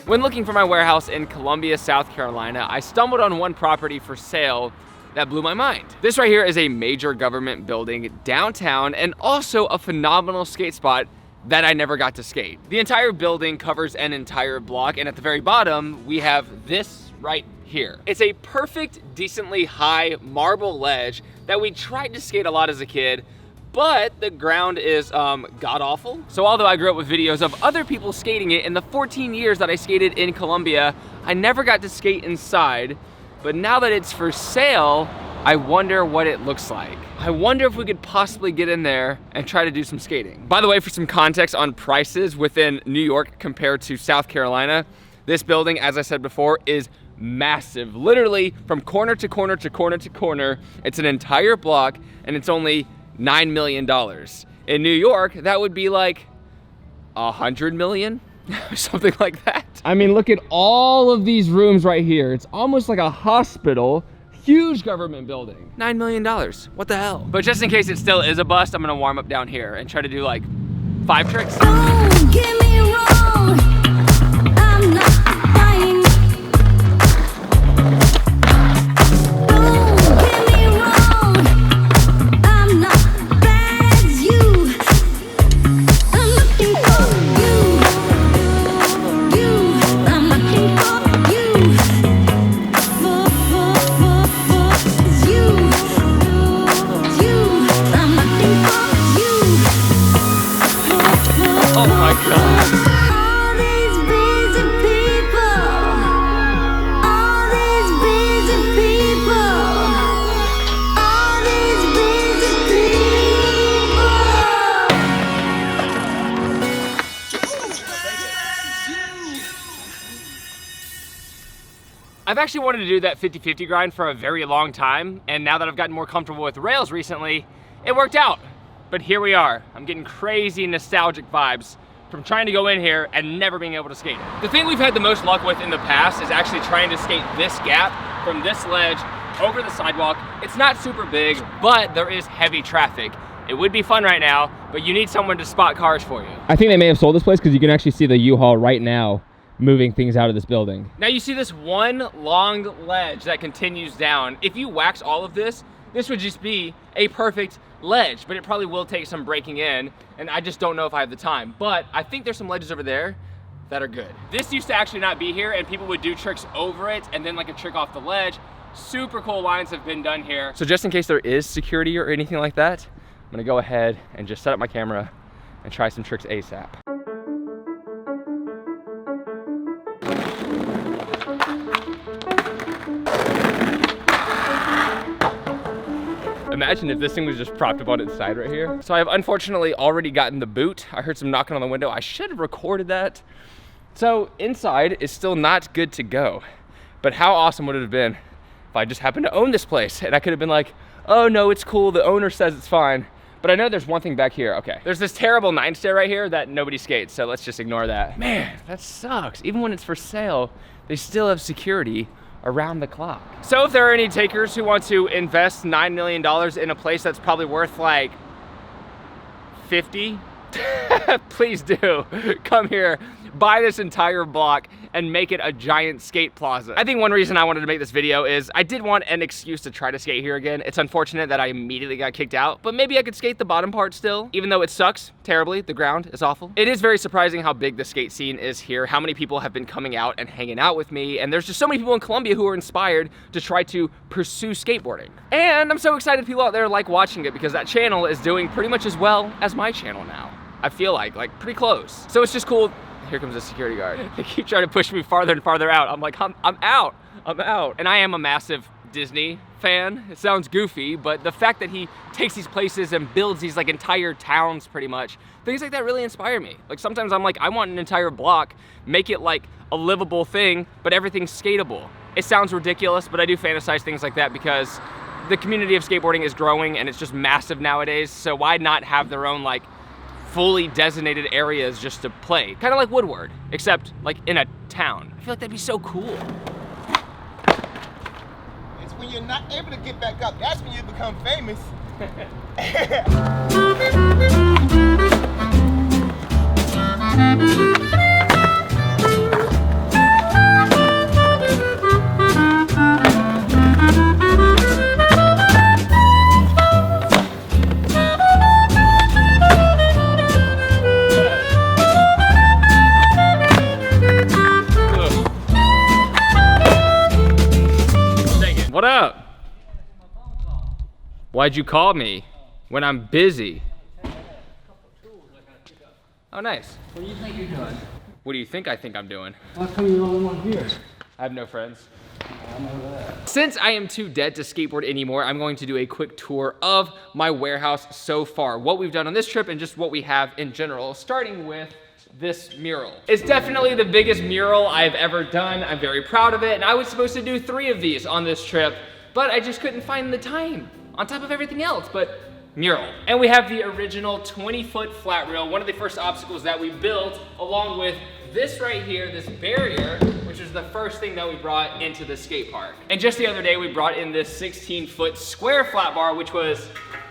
When looking for my warehouse in Columbia, South Carolina, I stumbled on one property for sale that blew my mind. This right here is a major government building downtown and also a phenomenal skate spot that I never got to skate. The entire building covers an entire block, and at the very bottom, we have this right here. It's a perfect, decently high marble ledge that we tried to skate a lot as a kid, but the ground is god-awful. So although I grew up with videos of other people skating it in the 14 years that I skated in Columbia, I never got to skate inside. But now that it's for sale, I wonder what it looks like. I wonder if we could possibly get in there and try to do some skating. By the way, for some context on prices within New York compared to South Carolina, this building, as I said before, is massive. Literally from corner to corner to corner to corner, it's an entire block and it's only $9 million. In New York, that would be like 100 million, something like that. I mean, look at all of these rooms right here. It's almost like a hospital, huge government building. $9 million, what the hell? But just in case it still is a bust, I'm gonna warm up down here and try to do like 5 tricks. Don't get me wrong, I'm not lying. Don't get me wrong, I'm not bad as you. I'm looking for you. I'm looking for you. It's you. I'm looking for you. Oh my God. All these busy people, all these busy people, all these busy I've actually wanted to do that 50-50 grind for a very long time, and now that I've gotten more comfortable with rails recently, it worked out. But here we are. I'm getting crazy nostalgic vibes from trying to go in here and never being able to skate it. The thing we've had the most luck with in the past is actually trying to skate this gap from this ledge over the sidewalk. It's not super big, but there is heavy traffic. It would be fun right now, but you need someone to spot cars for you. I think they may have sold this place because you can actually see the U-Haul right now moving things out of this building. Now you see this one long ledge that continues down. If you wax all of this, this would just be a perfect ledge, but it probably will take some breaking in, and I just don't know if I have the time. But I think there's some ledges over there that are good. This used to actually not be here, and people would do tricks over it and then like a trick off the ledge. Super cool lines have been done here. So just in case there is security or anything like that, I'm gonna go ahead and just set up my camera and try some tricks ASAP. Imagine if this thing was just propped up on its side right here. So I've unfortunately already gotten the boot. I heard some knocking on the window. I should have recorded that. So inside is still not good to go. But how awesome would it have been if I just happened to own this place and I could have been like, oh no, it's cool. The owner says it's fine. But I know there's one thing back here. Okay, there's this terrible 9-stair right here that nobody skates. So let's just ignore that. Man, that sucks. Even when it's for sale, they still have security around the clock. So if there are any takers who want to invest $9 million in a place that's probably worth like 50, please do come here, buy this entire block and make it a giant skate plaza. I think one reason I wanted to make this video is I did want an excuse to try to skate here again. It's unfortunate that I immediately got kicked out, but maybe I could skate the bottom part still, even though it sucks terribly. The ground is awful. It is very surprising how big the skate scene is here, how many people have been coming out and hanging out with me, and there's just so many people in Columbia who are inspired to try to pursue skateboarding. And I'm so excited people out there like watching it because that channel is doing pretty much as well as my channel now. I feel like pretty close. So it's just cool. Here comes the security guard. They keep trying to push me farther and farther out. I'm like, I'm out. And I am a massive Disney fan. It sounds goofy, but the fact that he takes these places and builds these like entire towns pretty much, things like that really inspire me. Like sometimes I'm like, I want an entire block, make it like a livable thing, but everything's skateable. It sounds ridiculous, but I do fantasize things like that because the community of skateboarding is growing and it's just massive nowadays. So why not have their own like fully designated areas just to play? Kind of like Woodward, except like in a town. I feel like that'd be so cool. It's when you're not able to get back up, that's when you become famous. Why'd you call me when I'm busy? Oh, nice. What do you think you're doing? What do you think I think I'm doing? How come you're the only one here? I have no friends. I know that. Since I am too dead to skateboard anymore, I'm going to do a quick tour of my warehouse so far, what we've done on this trip and just what we have in general, starting with this mural. It's definitely the biggest mural I've ever done. I'm very proud of it, and I was supposed to do 3 of these on this trip, but I just couldn't find the time on top of everything else, but mural. And we have the original 20-foot flat rail, one of the first obstacles that we built, along with this right here, this barrier, which is the first thing that we brought into the skate park. And just the other day, we brought in this 16-foot square flat bar, which was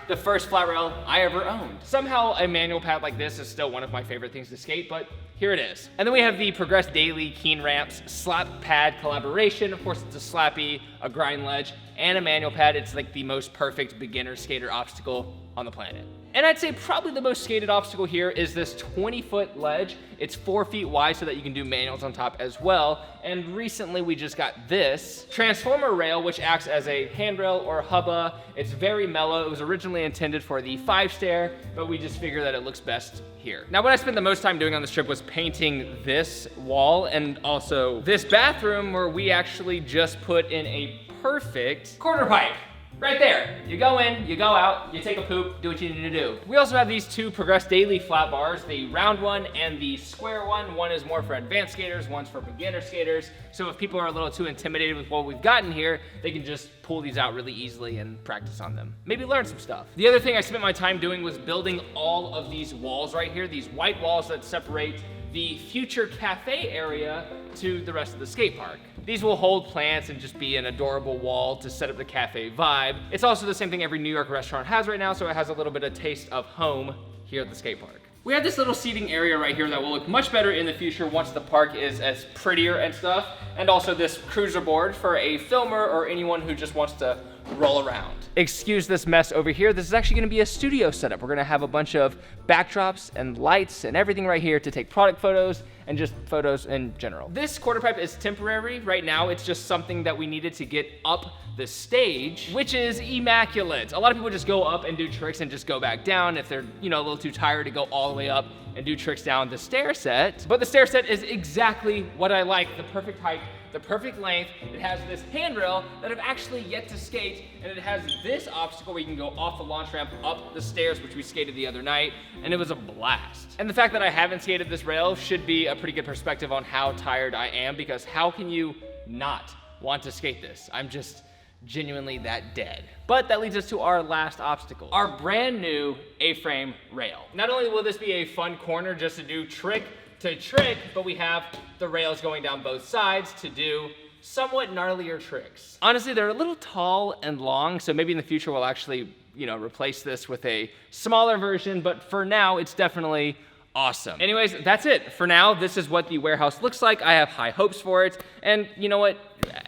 the first flat rail I ever owned. Somehow a manual pad like this is still one of my favorite things to skate, but here it is. And then we have the Progress Daily Keen Ramps slap pad collaboration. Of course, it's a slappy, a grind ledge, and a manual pad. It's like the most perfect beginner skater obstacle on the planet. And I'd say probably the most skated obstacle here is this 20-foot ledge. It's 4 feet wide so that you can do manuals on top as well. And recently we just got this transformer rail, which acts as a handrail or hubba. It's very mellow. It was originally intended for the 5-stair, but we just figured that it looks best here. Now, what I spent the most time doing on this trip was painting this wall and also this bathroom, where we actually just put in a perfect quarter pipe. Right there. You go in, you go out, you take a poop, do what you need to do. We also have these 2 Progress Daily flat bars, the round one and the square one. One is more for advanced skaters, one's for beginner skaters. So if people are a little too intimidated with what we've gotten here, they can just pull these out really easily and practice on them. Maybe learn some stuff. The other thing I spent my time doing was building all of these walls right here, these white walls that separate the future cafe area to the rest of the skate park. These will hold plants and just be an adorable wall to set up the cafe vibe. It's also the same thing every New York restaurant has right now, so it has a little bit of taste of home here at the skate park. We have this little seating area right here that will look much better in the future once the park is as prettier and stuff. And also this cruiser board for a filmer or anyone who just wants to roll around. Excuse this mess over here. This is actually gonna be a studio setup. We're gonna have a bunch of backdrops and lights and everything right here to take product photos and just photos in general. This quarter pipe is temporary. Right now, it's just something that we needed to get up the stage, which is immaculate. A lot of people just go up and do tricks and just go back down if they're, a little too tired to go all the way up and do tricks down the stair set. But the stair set is exactly what I like, the perfect height, the perfect length. It has this handrail that I've actually yet to skate, and it has this obstacle where you can go off the launch ramp up the stairs, which we skated the other night, and it was a blast. And the fact that I haven't skated this rail should be a pretty good perspective on how tired I am, because how can you not want to skate this? I'm just genuinely that dead. But that leads us to our last obstacle, our brand new A-frame rail. Not only will this be a fun corner just to do trick to trick, but we have the rails going down both sides to do somewhat gnarlier tricks. Honestly, they're a little tall and long, so maybe in the future we'll actually, replace this with a smaller version, but for now, it's definitely awesome. Anyways, that's it. For now, this is what the warehouse looks like. I have high hopes for it, and you know what?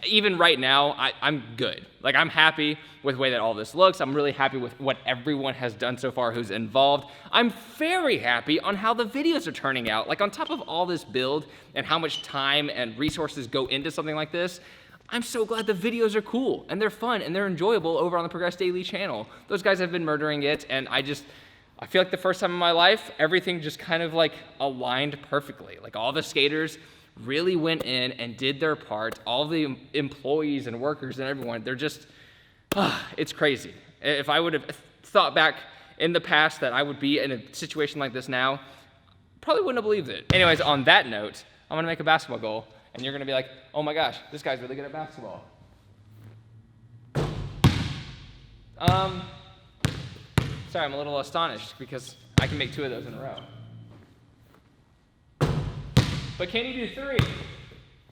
Even right now, I'm good. Like, I'm happy with the way that all this looks. I'm really happy with what everyone has done so far who's involved. I'm very happy on how the videos are turning out. Like, on top of all this build and how much time and resources go into something like this, I'm so glad the videos are cool and they're fun and they're enjoyable over on the Progress Daily channel. Those guys have been murdering it, and I feel like the first time in my life, everything just kind of like aligned perfectly. Like, all the skaters really went in and did their part. All the employees and workers and everyone, they're just, it's crazy. If I would have thought back in the past that I would be in a situation like this now, probably wouldn't have believed it. Anyways, on that note, I'm gonna make a basketball goal, and you're gonna be like, oh my gosh, this guy's really good at basketball. Sorry, I'm a little astonished because I can make 2 of those in a row. But can he do 3?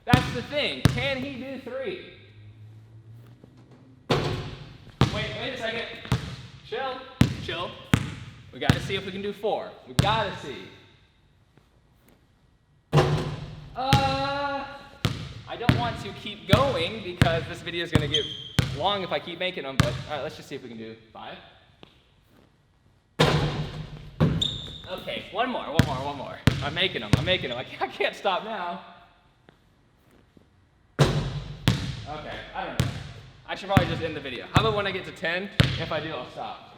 That's the thing. Can he do 3? Wait a second. Chill. We gotta see if we can do 4. We gotta see. I don't want to keep going because this video is gonna get long if I keep making them, but all right, let's just see if we can do 5. Okay, one more. I'm making them. I can't stop now. Okay, I don't know. I should probably just end the video. How about when I get to 10? If I do, I'll stop.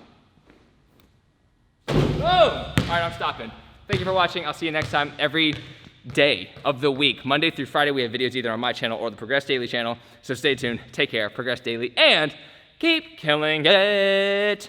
Boom! All right, I'm stopping. Thank you for watching. I'll see you next time. Every day of the week, Monday through Friday, we have videos either on my channel or the Progress Daily channel. So stay tuned, take care, Progress Daily, and keep killing it.